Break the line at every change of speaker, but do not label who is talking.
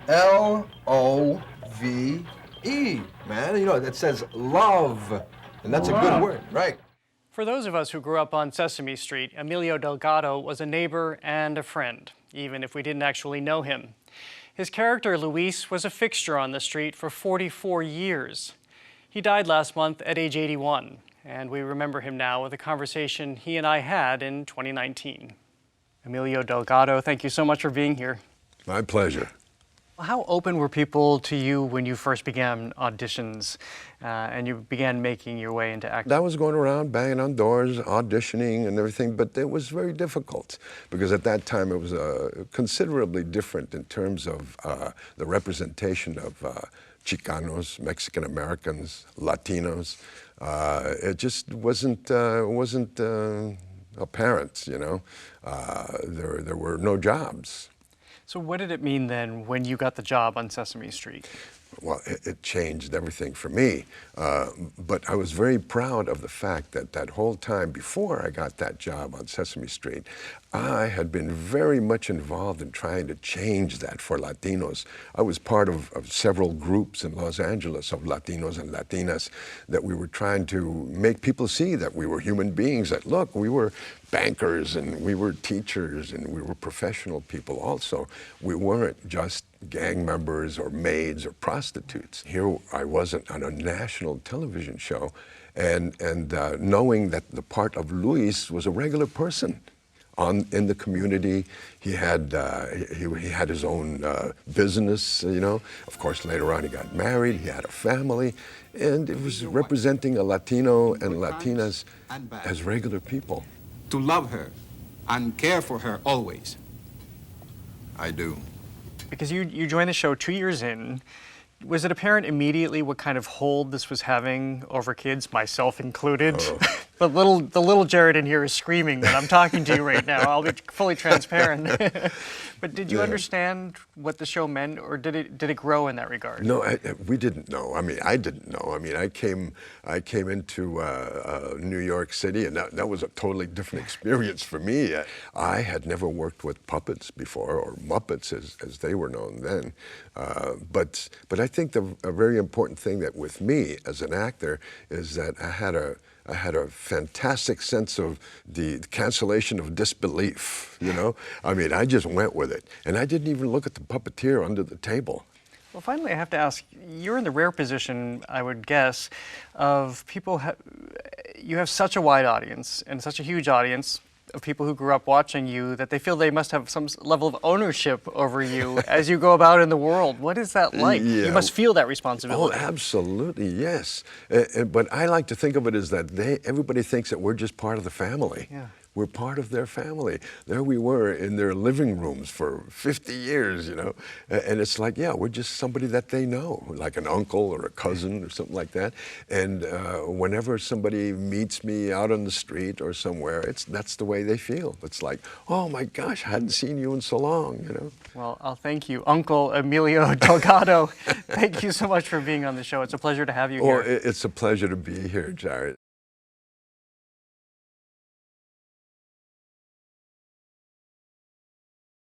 L-O-V-E, man. You know, it says love, and that's a good word, right?
For those of us who grew up on Sesame Street, Emilio Delgado was a neighbor and a friend, even if we didn't actually know him. His character, Luis, was a fixture on the street for 44 years. He died last month at age 81, and we remember him now with a conversation he and I had in 2019. Emilio Delgado, thank you so much for being here.
My pleasure.
How open were people to you when you first began auditions and you began making your way into acting?
I was going around banging on doors, auditioning and everything, but it was very difficult because at that time it was considerably different in terms of the representation of Chicanos, Mexican Americans, Latinos. It just wasn't apparent, you know. There were no jobs.
So what did it mean then when you got the job on Sesame Street?
Well, it changed everything for me, but I was very proud of the fact that that whole time before I got that job on Sesame Street, I had been very much involved in trying to change that for Latinos. I was part of several groups in Los Angeles of Latinos and Latinas that we were trying to make people see that we were human beings, that look, we were bankers and we were teachers and we were professional people also. We weren't just gang members or maids or prostitutes. Here I wasn't on a national television show and knowing that the part of Luis was a regular person in the community. He had his own business, you know. Of course, later on he got married, he had a family, and it was representing a Latino and Latinas as regular people.
To love her and care for her always.
I do.
Because you joined the show 2 years in. Was it apparent immediately what kind of hold this was having over kids, myself included?
Oh.
The little Jared in here is screaming that I'm talking to you right now. I'll be fully transparent. But did you understand what the show meant, or did it grow in that regard?
No, we didn't know. I mean, I didn't know. I mean, I came into New York City, and that was a totally different experience for me. I had never worked with puppets before, or Muppets as they were known then. But I think a very important thing that with me as an actor is that I had a fantastic sense of the cancellation of disbelief, you know? I mean, I just went with it. And I didn't even look at the puppeteer under the table.
Well, finally, I have to ask, you're in the rare position, I would guess, of people, you have such a wide audience and such a huge audience of people who grew up watching you that they feel they must have some level of ownership over you as you go about in the world. What is that like?
Yeah.
You must feel that responsibility.
Oh, absolutely, yes. But I like to think of it as that everybody thinks that we're just part of the family.
Yeah.
We're part of their family. There we were in their living rooms for 50 years, you know? And it's like, yeah, we're just somebody that they know, like an uncle or a cousin or something like that. And whenever somebody meets me out on the street or somewhere, that's the way they feel. It's like, oh my gosh, I hadn't seen you in so long, you know?
Well, I'll thank you. Uncle Emilio Delgado, thank you so much for being on the show. It's a pleasure to have you here.
Oh, it's a pleasure to be here, Jared.